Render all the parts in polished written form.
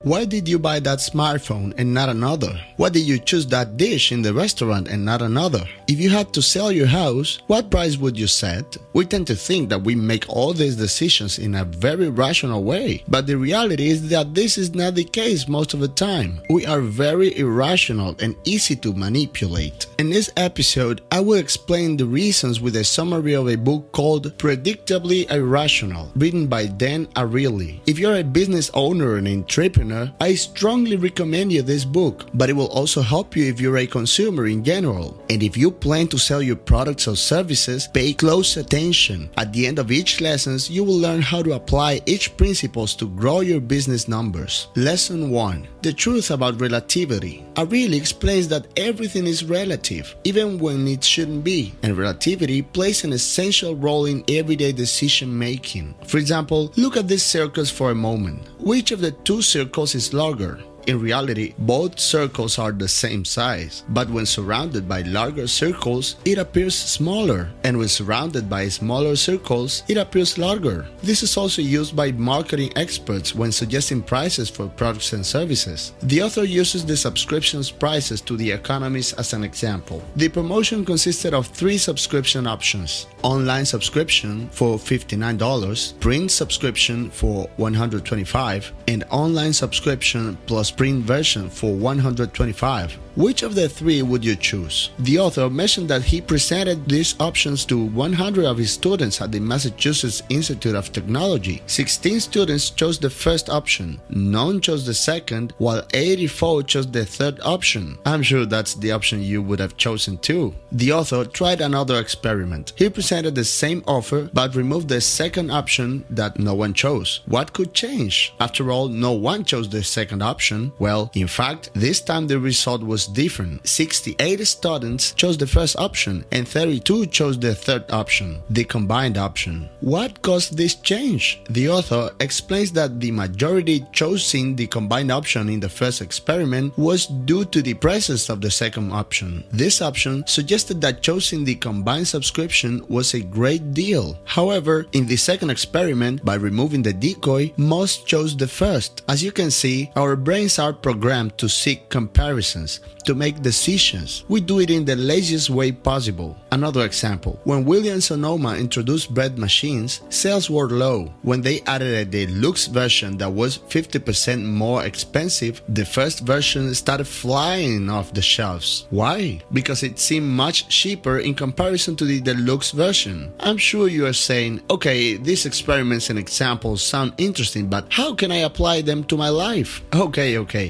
Why did you buy that smartphone and not another? Why did you choose that dish in the restaurant and not another? If you had to sell your house, what price would you set? We tend to think that we make all these decisions in a very rational way, but the reality is that this is not the case most of the time. We are very irrational and easy to manipulate. In this episode, I will explain the reasons with a summary of a book called Predictably Irrational, written by Ariely. If you're a business owner and entrepreneur, I strongly recommend you this book, but it will also help you if you're a consumer in general. And if you plan to sell your products or services, pay close attention. At the end of each lesson, you will learn how to apply each principles to grow your business numbers. Lesson 1. The truth about relativity. Ariely explains that everything is relative, even when it shouldn't be, and relativity plays an essential role in everyday decision making. For example, look at these circles for a moment. Which of the two circles is larger? In reality, both circles are the same size, but when surrounded by larger circles, it appears smaller, and when surrounded by smaller circles, it appears larger. This is also used by marketing experts when suggesting prices for products and services. The author uses the subscriptions prices to the economies as an example. The promotion consisted of 3 subscription options: online subscription for $59, print subscription for $125, and online subscription plus print version for $125. Which of the 3 would you choose? The author mentioned that he presented these options to 100 of his students at the Massachusetts Institute of Technology. 16 students chose the first option, none chose the second, while 84 chose the third option. I'm sure that's the option you would have chosen too. The author tried another experiment. He presented the same offer but removed the second option that no one chose. What could change? After all, no one chose the second option. Well, in fact, this time the result was different. 68 students chose the first option and 32 chose the third option, the combined option. What caused this change? The author explains that the majority choosing the combined option in the first experiment was due to the presence of the second option. This option suggested that choosing the combined subscription was a great deal. However, in the second experiment, by removing the decoy, most chose the first. As you can see, our brains are programmed to seek comparisons, to make decisions. We do it in the laziest way possible. Another example, when Williams-Sonoma introduced bread machines, sales were low. When they added a deluxe version that was 50% more expensive, the first version started flying off the shelves. Why? Because it seemed much cheaper in comparison to the deluxe version. I'm sure you are saying, okay, these experiments and examples sound interesting, but how can I apply them to my life? Okay.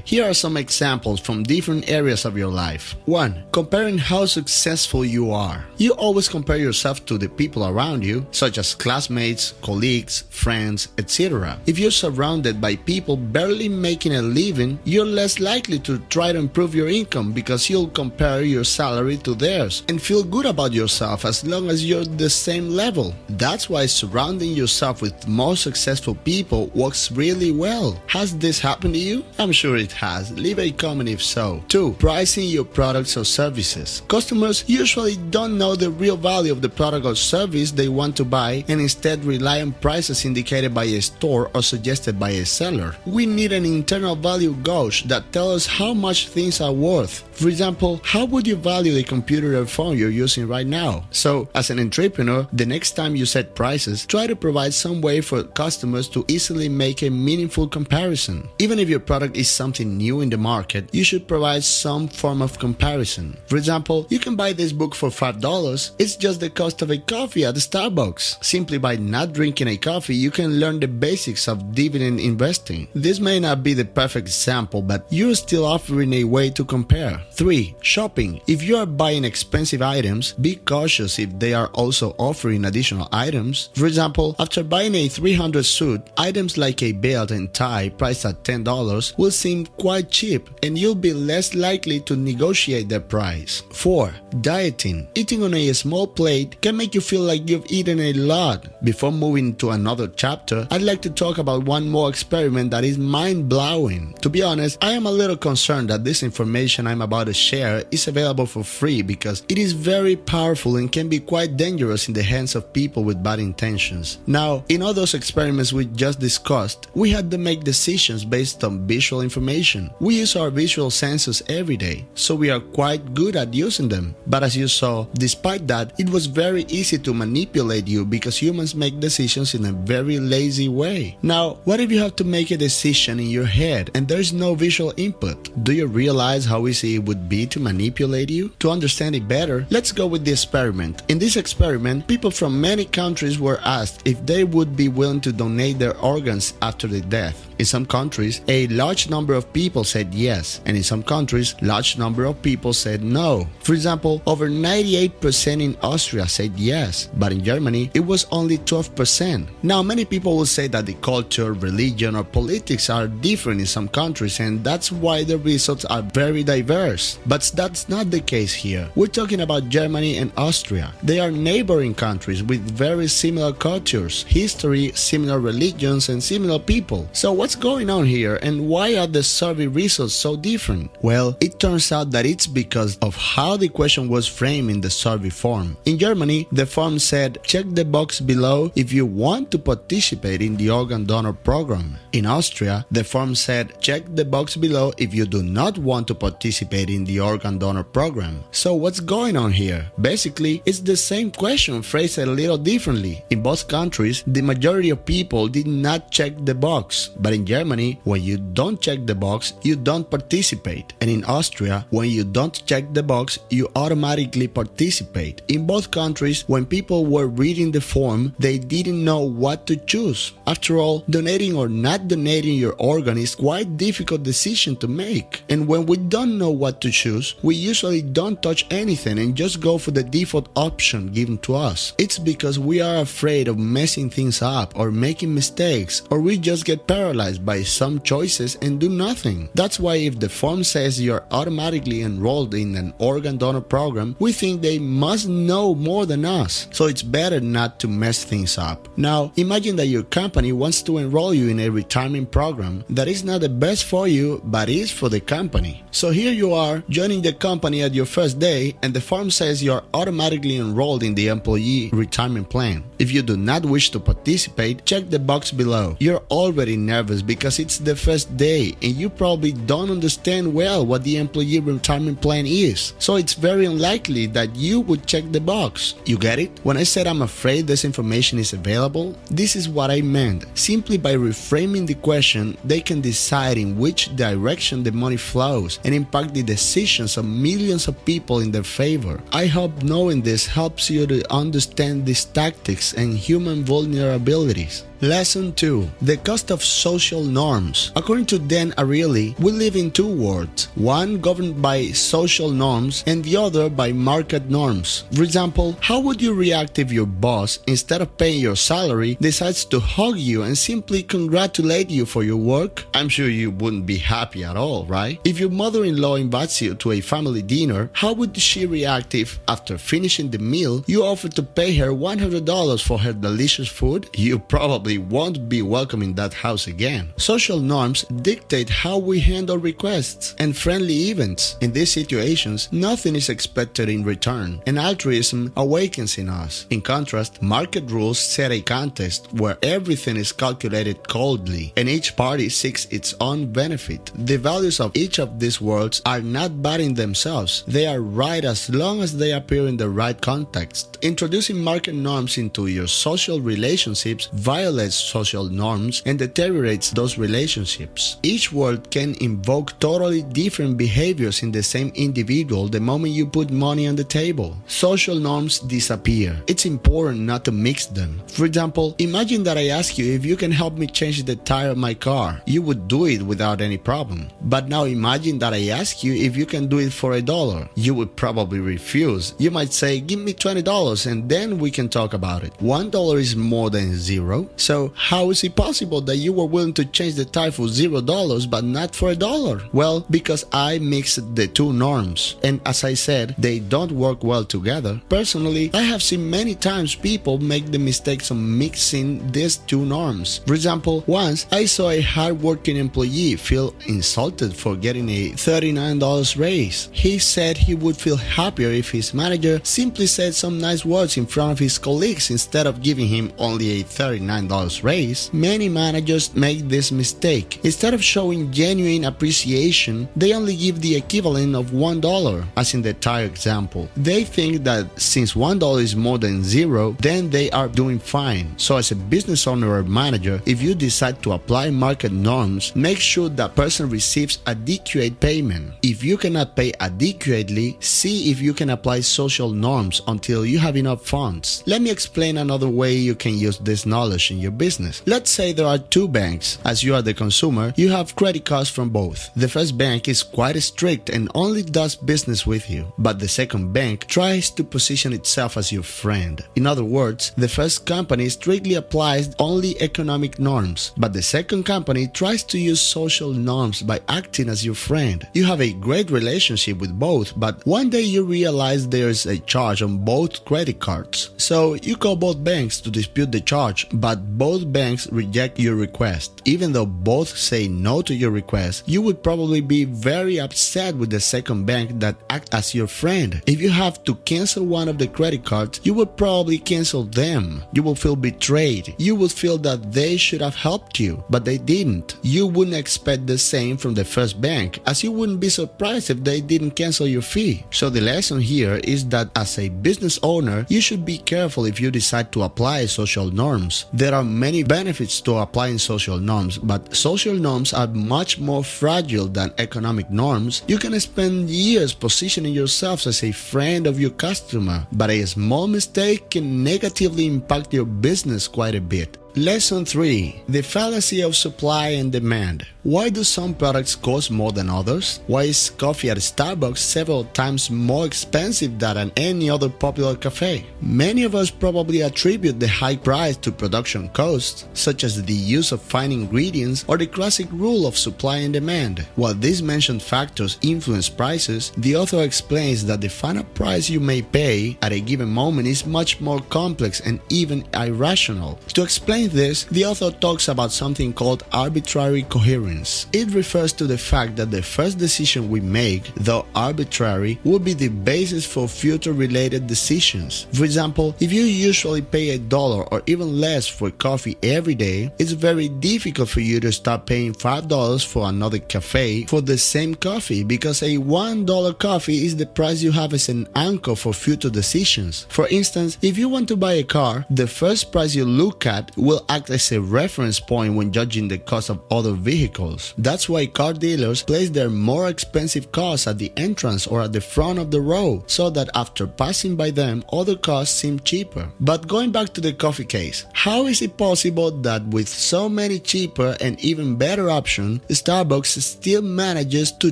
Here are some examples from different areas of your life. 1. Comparing how successful you are. You always compare yourself to the people around you, such as classmates, colleagues, friends, etc. If you're surrounded by people barely making a living, you're less likely to try to improve your income because you'll compare your salary to theirs and feel good about yourself as long as you're the same level. That's why surrounding yourself with more successful people works really well. Has this happened to you? I'm sure it has. Leave a comment if so. 2. Pricing your products or services. Customers usually don't know the real value of the product or service they want to buy and instead rely on prices indicated by a store or suggested by a seller. We need an internal value gauge that tells us how much things are worth. For example, how would you value the computer or phone you're using right now? So, as an entrepreneur, the next time you set prices, try to provide some way for customers to easily make a meaningful comparison. Even if your product is something new in the market, you should provide some form of comparison. For example, you can buy this book for $5. It's just the cost of a coffee at Starbucks. Simply by not drinking a coffee, you can learn the basics of dividend investing. This may not be the perfect example, but you're still offering a way to compare. 3. Shopping. If you are buying expensive items, be cautious if they are also offering additional items. For example, after buying a $300 suit, items like a belt and tie priced at $10 will seem quite cheap, and you'll be less likely likely to negotiate their price. 4. Dieting. Eating on a small plate can make you feel like you've eaten a lot. Before moving to another chapter, I'd like to talk about one more experiment that is mind-blowing. To be honest, I am a little concerned that this information I'm about to share is available for free because it is very powerful and can be quite dangerous in the hands of people with bad intentions. Now, in all those experiments we just discussed, we had to make decisions based on visual information. We use our visual senses every day, so we are quite good at using them. But as you saw, despite that, it was very easy to manipulate you because humans make decisions in a very lazy way. Now, what if you have to make a decision in your head and there's no visual input? Do you realize how easy it would be to manipulate you? To understand it better, let's go with the experiment. In this experiment, people from many countries were asked if they would be willing to donate their organs after their death. In some countries, a large number of people said yes, and in some countries, large number of people said no. For example, over 98% in Austria said yes, but in Germany, it was only 12%. Now, many people will say that the culture, religion, or politics are different in some countries, and that's why the results are very diverse. But that's not the case here. We're talking about Germany and Austria. They are neighboring countries with very similar cultures, history, similar religions, and similar people. So what's going on here, and why are the survey results so different? Well, it turns out that it's because of how the question was framed in the survey form. In Germany, the form said, check the box below if you want to participate in the organ donor program. In Austria, the form said, check the box below if you do not want to participate in the organ donor program. So what's going on here? Basically, it's the same question phrased a little differently. In both countries, the majority of people did not check the box. But in Germany, when you don't check the box, you don't participate. And in Austria, when you don't check the box, you automatically participate. In both countries, when people were reading the form, they didn't know what to choose. After all, donating or not donating your organ is quite a difficult decision to make. And when we don't know what to choose, we usually don't touch anything and just go for the default option given to us. It's because we are afraid of messing things up or making mistakes, or we just get paralyzed by some choices and do nothing. That's why if the form says you're automatically enrolled in an organ donor program, we think they must know more than us. So it's better not to mess things up. Now, imagine that your company wants to enroll you in a retirement program that is not the best for you, but is for the company. So here you are, joining the company at your first day, and the form says you're automatically enrolled in the employee retirement plan. If you do not wish to participate, check the box below. You're already nervous because it's the first day and you probably don't understand well what the employee retirement plan is. So it's very unlikely that you would check the box. You get it? When I said I'm afraid this information is available, this is what I meant. Simply by reframing the question, they can decide in which direction the money flows and impact the decisions of millions of people in their favor. I hope knowing this helps you to understand these tactics and human vulnerabilities. Lesson 2. The cost of social norms. According to Ariely, we live in two worlds, one governed by social norms and the other by market norms. For example, how would you react if your boss, instead of paying your salary, decides to hug you and simply congratulate you for your work? I'm sure you wouldn't be happy at all, right? If your mother-in-law invites you to a family dinner, how would she react if, after finishing the meal, you offer to pay her $100 for her delicious food? You probably won't be welcome in that house again. Social norms dictate how we handle requests and friendly events. In these situations, nothing is expected in return, and altruism awakens in us. In contrast, market rules set a context where everything is calculated coldly, and each party seeks its own benefit. The values of each of these worlds are not bad in themselves. They are right as long as they appear in the right context. Introducing market norms into your social relationships violates social norms and deteriorates those relationships. Each world can invoke totally different behaviors in the same individual the moment you put money on the table. Social norms disappear. It's important not to mix them. For example, imagine that I ask you if you can help me change the tire of my car. You would do it without any problem. But now imagine that I ask you if you can do it for $1. You would probably refuse. You might say, give me $20 and then we can talk about it. $1 is more than zero. So how is it possible that you were willing to change the tire for $0 but not for $1? Well, because I mixed the two norms, and as I said, they don't work well together. Personally, I have seen many times people make the mistakes of mixing these two norms. For example, once I saw a hard-working employee feel insulted for getting a $39 raise. He said he would feel happier if his manager simply said some nice words in front of his colleagues instead of giving him only a $39 raise. Many managers make this mistake. Instead of showing genuine appreciation, they only give the equivalent of $1, as in the tire example. They think that since $1 is more than zero, then they are doing fine. So as a business owner or manager, if you decide to apply market norms, make sure that person receives adequate payment. If you cannot pay adequately, see if you can apply social norms until you have enough funds. Let me explain another way you can use this knowledge in your business. Let's say there are two banks. As you are the consumer, you have credit cards from both. The first bank is quite strict and only does business with you, but the second bank tries to position itself as your friend. In other words, the first company strictly applies only economic norms, but the second company tries to use social norms by acting as your friend. You have a great relationship with both, but one day you realize there's a charge on both credit cards. So you call both banks to dispute the charge, but both banks reject your request. Even though both say no to your request, you would probably be very upset with the second bank that acts as your friend. If you have to cancel one of the credit cards, you would probably cancel them. You will feel betrayed. You would feel that they should have helped you, but they didn't. You wouldn't expect the same from the first bank, as you wouldn't be surprised if they didn't cancel your fee. So the lesson here is that as a business owner, you should be careful if you decide to apply social norms. There are many benefits to applying social norms, but social norms are much more fragile than economic norms. You can spend years positioning yourself as a friend of your customer, but a small mistake can negatively impact your business quite a bit. Lesson 3. The fallacy of supply and demand. Why do some products cost more than others? Why is coffee at Starbucks several times more expensive than at any other popular cafe? Many of us probably attribute the high price to production costs, such as the use of fine ingredients or the classic rule of supply and demand. While these mentioned factors influence prices, the author explains that the final price you may pay at a given moment is much more complex and even irrational. To explain this, the author talks about something called arbitrary coherence. It refers to the fact that the first decision we make, though arbitrary, will be the basis for future related decisions. For example, if you usually pay $1 or even less for coffee every day, it's very difficult for you to start paying $5 for another cafe for the same coffee, because a $1 coffee is the price you have as an anchor for future decisions. For instance, if you want to buy a car, the first price you look at will act as a reference point when judging the cost of other vehicles. That's why car dealers place their more expensive cars at the entrance or at the front of the row, so that after passing by them, other cars seem cheaper. But going back to the coffee case, how is it possible that with so many cheaper and even better options, Starbucks still manages to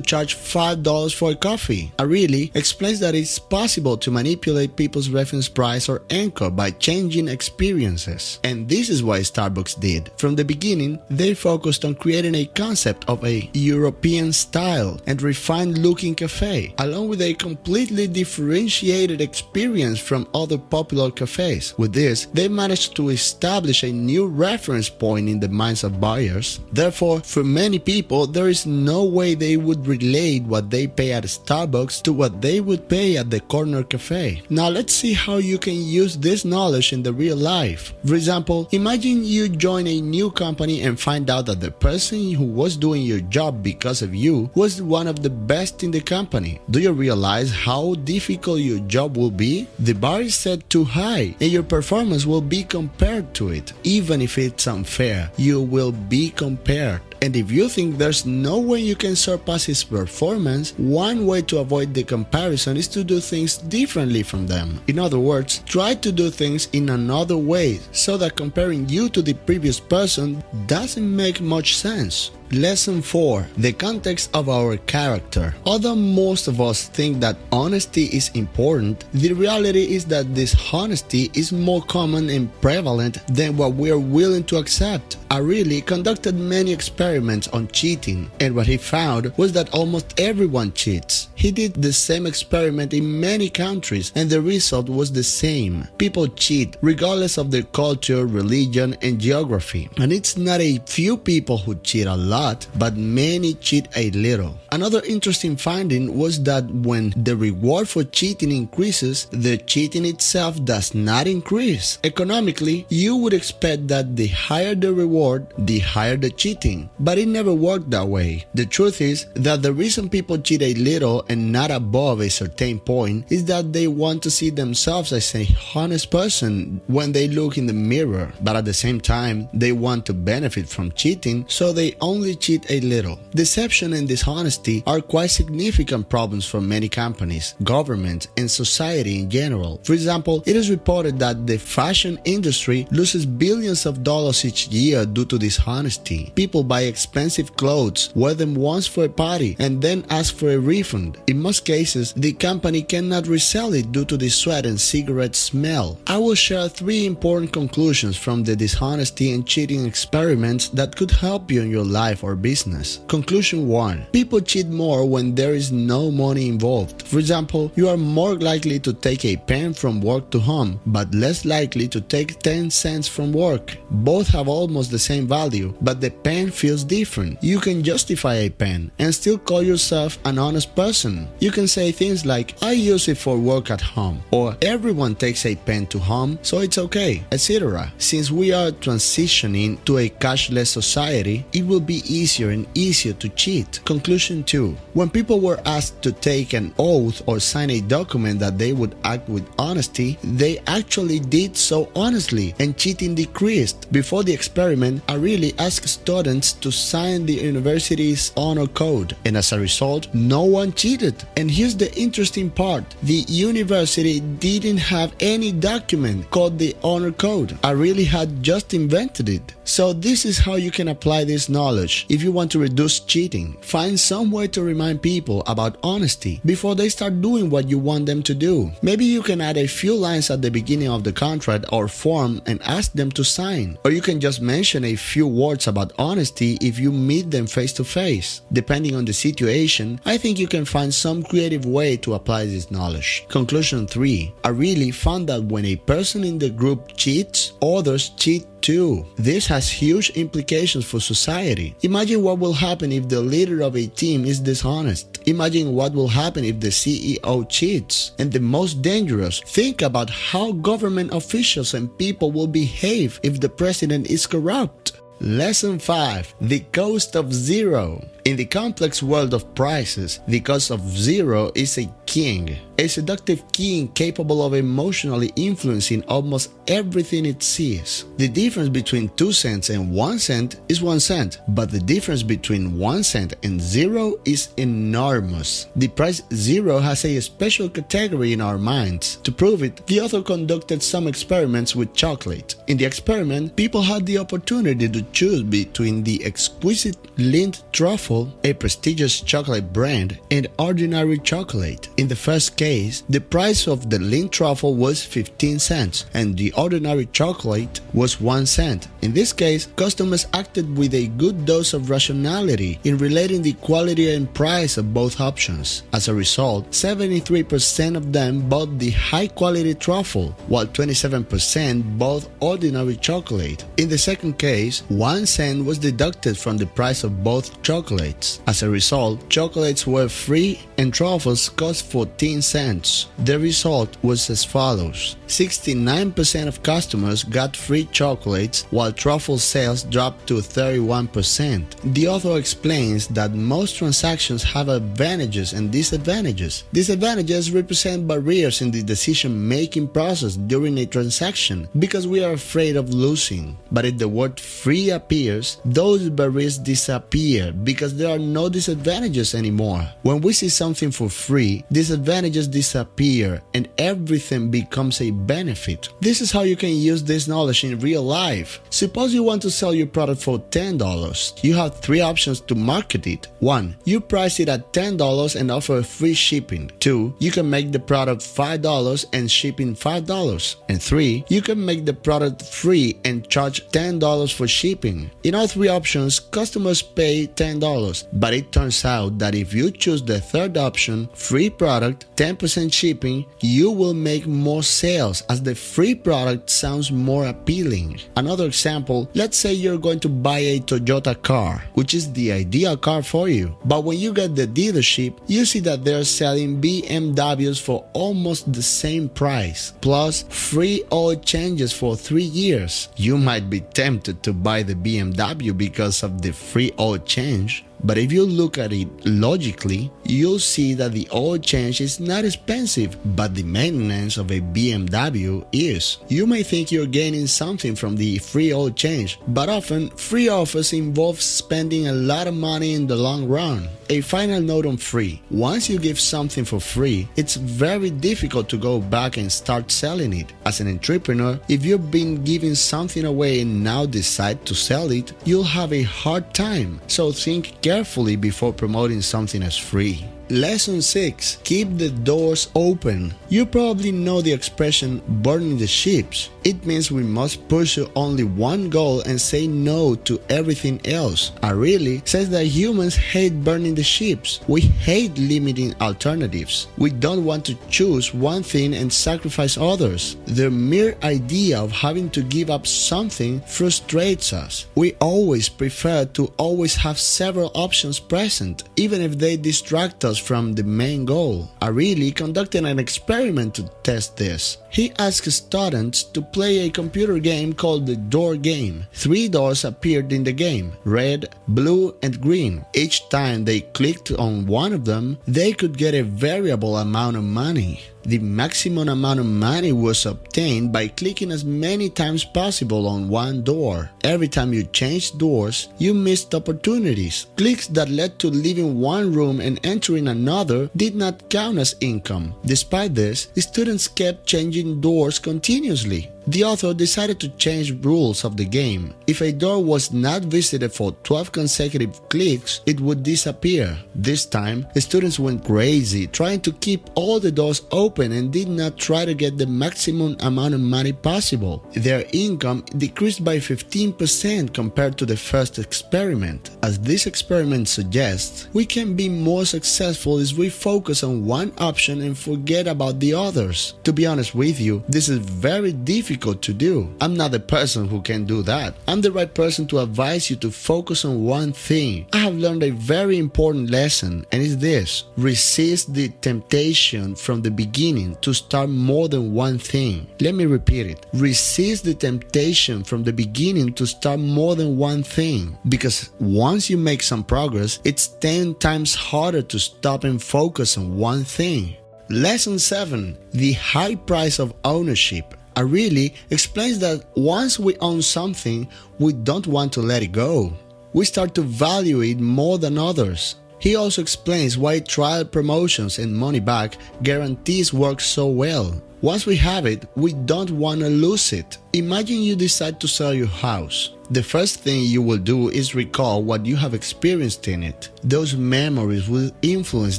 charge $5 for a coffee? Ariely explains that it's possible to manipulate people's reference price or anchor by changing experiences. And this is why Starbucks did. From the beginning, they focused on creating a concept of a European style and refined looking cafe, along with a completely differentiated experience from other popular cafes. With this, they managed to establish a new reference point in the minds of buyers. Therefore, for many people, there is no way they would relate what they pay at Starbucks to what they would pay at the corner cafe. Now let's see how you can use this knowledge in the real life. For example, imagine you join a new company and find out that the person who was doing your job because of you was one of the best in the company. Do you realize how difficult your job will be? The bar is set too high and your performance will be compared to it. Even if it's unfair, you will be compared. And if you think there's no way you can surpass his performance, one way to avoid the comparison is to do things differently from them. In other words, try to do things in another way so that comparing you to the previous person doesn't make much sense. Lesson 4. The context of our character. Although most of us think that honesty is important, the reality is that dishonesty is more common and prevalent than what we are willing to accept. Ariely conducted many experiments on cheating, and what he found was that almost everyone cheats. He did the same experiment in many countries, and the result was the same. People cheat regardless of their culture, religion, and geography. And it's not a few people who cheat a lot, but many cheat a little. Another interesting finding was that when the reward for cheating increases, the cheating itself does not increase. Economically, you would expect that the higher the reward, the higher the cheating. But it never worked that way. The truth is that the reason people cheat a little and not above a certain point is that they want to see themselves as a honest person when they look in the mirror. But at the same time, they want to benefit from cheating, so they only cheat a little. Deception and dishonesty are quite significant problems for many companies, governments, and society in general. For example, it is reported that the fashion industry loses billions of dollars each year due to dishonesty. People buy expensive clothes, wear them once for a party, and then ask for a refund. In most cases, the company cannot resell it due to the sweat and cigarette smell. I will share 3 important conclusions from the dishonesty and cheating experiments that could help you in your life or business. Conclusion 1. People cheat more when there is no money involved. For example, you are more likely to take a pen from work to home, but less likely to take 10 cents from work. Both have almost the same value, but the pen feels different. You can justify a pen and still call yourself an honest person. You can say things like, I use it for work at home, or everyone takes a pen to home, so it's okay, etc. Since we are transitioning to a cashless society, it will be easier and easier to cheat. Conclusion 2. When people were asked to take an oath or sign a document that they would act with honesty, they actually did so honestly, and cheating decreased. Before the experiment, Ariely asked students to sign the university's honor code, and as a result, no one cheated. And here's the interesting part. The university didn't have any document called the honor code. Ariely had just invented it. So this is how you can apply this knowledge. If you want to reduce cheating, find some way to remind people about honesty before they start doing what you want them to do. Maybe you can add a few lines at the beginning of the contract or form and ask them to sign. Or you can just mention a few words about honesty if you meet them face to face. Depending on the situation, I think you can find some creative way to apply this knowledge. Conclusion 3. Ariely found that when a person in the group cheats, others cheat too. This has huge implications for society. Imagine what will happen if the leader of a team is dishonest. Imagine what will happen if the CEO cheats. And the most dangerous, think about how government officials and people will behave if the president is corrupt. Lesson 5. The cost of zero. In the complex world of prices, the cost of zero is a king. A seductive king capable of emotionally influencing almost everything it sees. The difference between 2 cents and 1 cent is 1 cent, but the difference between 1 cent and zero is enormous. The price zero has a special category in our minds. To prove it, the author conducted some experiments with chocolate. In the experiment, people had the opportunity to choose between the exquisite Lindt truffle, a prestigious chocolate brand, and ordinary chocolate. In the first case, the price of the Lindt truffle was 15 cents and the ordinary chocolate was 1 cent. In this case, customers acted with a good dose of rationality in relating the quality and price of both options. As a result, 73% of them bought the high-quality truffle, while 27% bought ordinary chocolate. In the second case, 1 cent was deducted from the price of both chocolates. chocolates. As a result, chocolates were free and truffles cost 14 cents. The result was as follows. 69% of customers got free chocolates while truffle sales dropped to 31%. The author explains that most transactions have advantages and disadvantages. Disadvantages represent barriers in the decision-making process during a transaction because we are afraid of losing. But if the word free appears, those barriers disappear because there are no disadvantages anymore. When we see something for free, disadvantages disappear and everything becomes a benefit. This is how you can use this knowledge in real life. Suppose you want to sell your product for $10. You have three options to market it. 1. You price it at $10 and offer free shipping. 2. You can make the product $5 and shipping $5. And 3. You can make the product free and charge $10 for shipping. In all three options, customers pay $10, but it turns out that if you choose the third option, free product, 10% shipping, you will make more sales as the free product sounds more appealing. Another example, let's say you're going to buy a Toyota car, which is the ideal car for you. But when you get the dealership, you see that they're selling BMWs for almost the same price, plus free oil changes for 3 years. You might be tempted to buy the BMW because of the free oil change. But if you look at it logically, you'll see that the oil change is not expensive, but the maintenance of a BMW is. You may think you're gaining something from the free oil change, but often free offers involve spending a lot of money in the long run. A final note on free. Once you give something for free, it's very difficult to go back and start selling it. As an entrepreneur, if you've been giving something away and now decide to sell it, you'll have a hard time. So think carefully before promoting something as free. Lesson 6. Keep the doors open. You probably know the expression burning the ships. It means we must pursue only one goal and say no to everything else. Ariely says that humans hate burning the ships. We hate limiting alternatives. We don't want to choose one thing and sacrifice others. The mere idea of having to give up something frustrates us. We always prefer to always have several options present, even if they distract us from the main goal. Ariely conducted an experiment to test this. He asked students to play a computer game called the door game. 3 doors appeared in the game: red, blue, and green. Each time they clicked on one of them, they could get a variable amount of money. The maximum amount of money was obtained by clicking as many times possible on one door. Every time you changed doors, you missed opportunities. Clicks that led to leaving one room and entering another did not count as income. Despite this, students kept changing doors continuously. The author decided to change rules of the game. If a door was not visited for 12 consecutive clicks, it would disappear. This time, students went crazy trying to keep all the doors open and did not try to get the maximum amount of money possible. Their income decreased by 15% compared to the first experiment. As this experiment suggests, we can be more successful if we focus on one option and forget about the others. To be honest with you, this is very difficult to do. I'm not the person who can do that. I'm the right person to advise you to focus on one thing. I have learned a very important lesson, and it's this: resist the temptation from the beginning to start more than one thing. Let me repeat it. Resist the temptation from the beginning to start more than one thing, because once you make some progress, it's 10 times harder to stop and focus on one thing. Lesson 7. The high price of ownership. Ariely explains that once we own something, we don't want to let it go. We start to value it more than others. He also explains why trial promotions and money back guarantees work so well. Once we have it, we don't want to lose it. Imagine you decide to sell your house. The first thing you will do is recall what you have experienced in it. Those memories will influence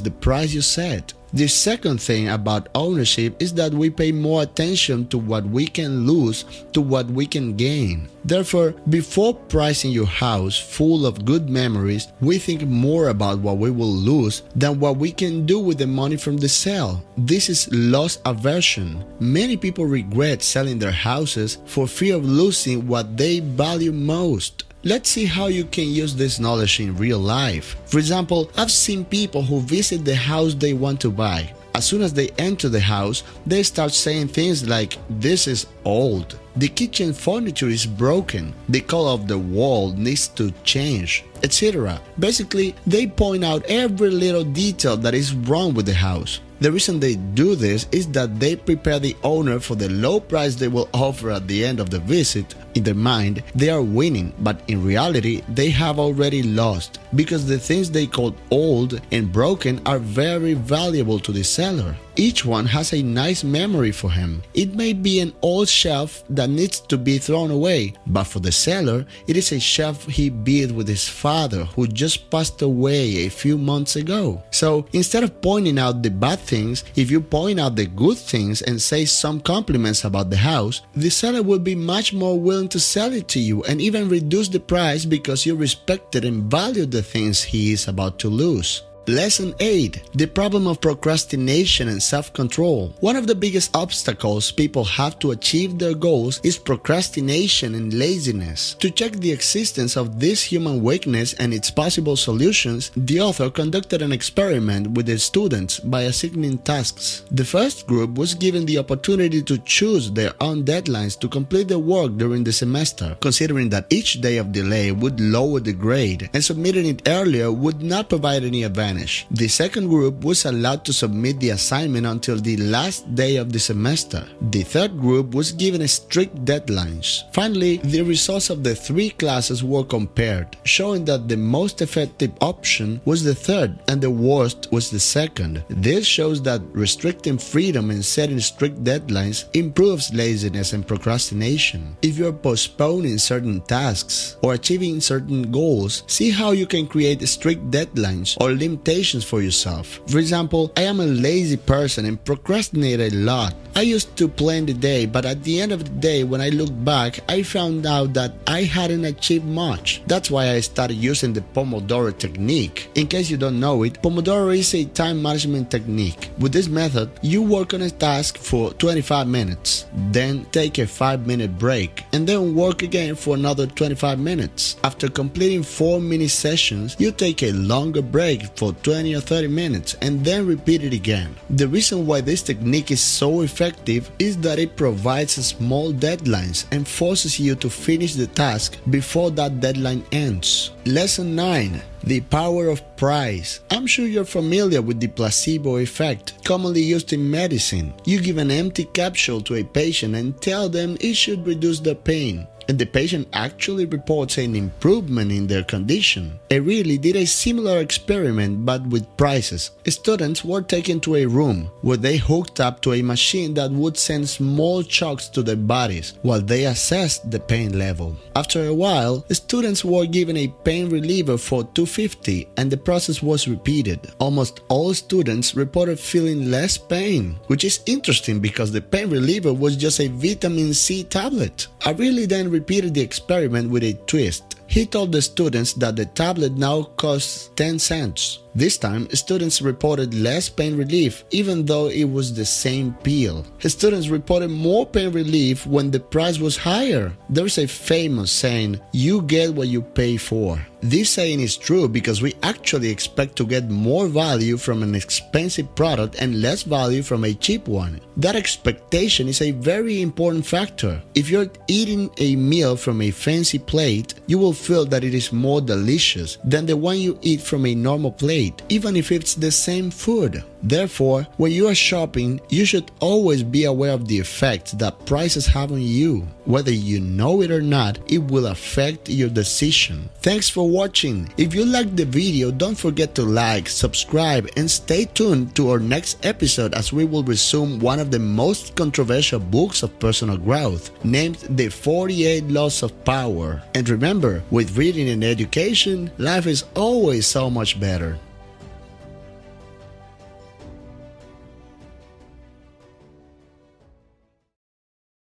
the price you set. The second thing about ownership is that we pay more attention to what we can lose to what we can gain. Therefore, before pricing your house full of good memories, we think more about what we will lose than what we can do with the money from the sale. This is loss aversion. Many people regret selling their houses for fear of losing what they value most. Let's see how you can use this knowledge in real life. For example, I've seen people who visit the house they want to buy. As soon as they enter the house, they start saying things like, "This is old. The kitchen furniture is broken. The color of the wall needs to change," etc. Basically, they point out every little detail that is wrong with the house. The reason they do this is that they prepare the owner for the low price they will offer at the end of the visit. In their mind, they are winning, but in reality, they have already lost, because the things they call old and broken are very valuable to the seller. Each one has a nice memory for him. It may be an old shelf that needs to be thrown away, but for the seller, it is a shelf he built with his father who just passed away a few months ago. So instead of pointing out the bad things, if you point out the good things and say some compliments about the house, the seller will be much more willing to sell it to you and even reduce the price because you respected and valued the things he is about to lose. Lesson 8. The problem of procrastination and self-control. One of the biggest obstacles people have to achieve their goals is procrastination and laziness. To check the existence of this human weakness and its possible solutions, the author conducted an experiment with the students by assigning tasks. The first group was given the opportunity to choose their own deadlines to complete the work during the semester, considering that each day of delay would lower the grade and submitting it earlier would not provide any advantage. The second group was allowed to submit the assignment until the last day of the semester. The third group was given strict deadlines. Finally, the results of the three classes were compared, showing that the most effective option was the third and the worst was the second. This shows that restricting freedom and setting strict deadlines improves laziness and procrastination. If you're postponing certain tasks or achieving certain goals, see how you can create strict deadlines or limitations for yourself. For example, I am a lazy person and procrastinate a lot. I used to plan the day, but at the end of the day, when I look back, I found out that I hadn't achieved much. That's why I started using the Pomodoro technique. In case you don't know it, Pomodoro is a time management technique. With this method, you work on a task for 25 minutes, then take a 5-minute break, and then work again for another 25 minutes. After completing 4 mini sessions, you take a longer break for 20 or 30 minutes and then repeat it again. The reason why this technique is so effective is that it provides small deadlines and forces you to finish the task before that deadline ends. Lesson 9. The power of price. I'm sure you're familiar with the placebo effect, commonly used in medicine. You give an empty capsule to a patient and tell them it should reduce their pain, and the patient actually reports an improvement in their condition. Ariely did a similar experiment but with prices. Students were taken to a room where they hooked up to a machine that would send small shocks to their bodies while they assessed the pain level. After a while, students were given a pain reliever for $2.50 and the process was repeated. Almost all students reported feeling less pain, which is interesting because the pain reliever was just a vitamin C tablet. Ariely then repeated the experiment with a twist. He told the students that the tablet now costs 10 cents. This time, students reported less pain relief even though it was the same pill. Students reported more pain relief when the price was higher. There's a famous saying, "You get what you pay for." This saying is true because we actually expect to get more value from an expensive product and less value from a cheap one. That expectation is a very important factor. If you're eating a meal from a fancy plate, you will feel that it is more delicious than the one you eat from a normal plate, even if it's the same food. Therefore, when you are shopping, you should always be aware of the effect that prices have on you. Whether you know it or not, it will affect your decision. Thanks for watching. If you liked the video, don't forget to like, subscribe, and stay tuned to our next episode as we will resume one of the most controversial books of personal growth, named The 48 Laws of Power. And remember, with reading and education, life is always so much better.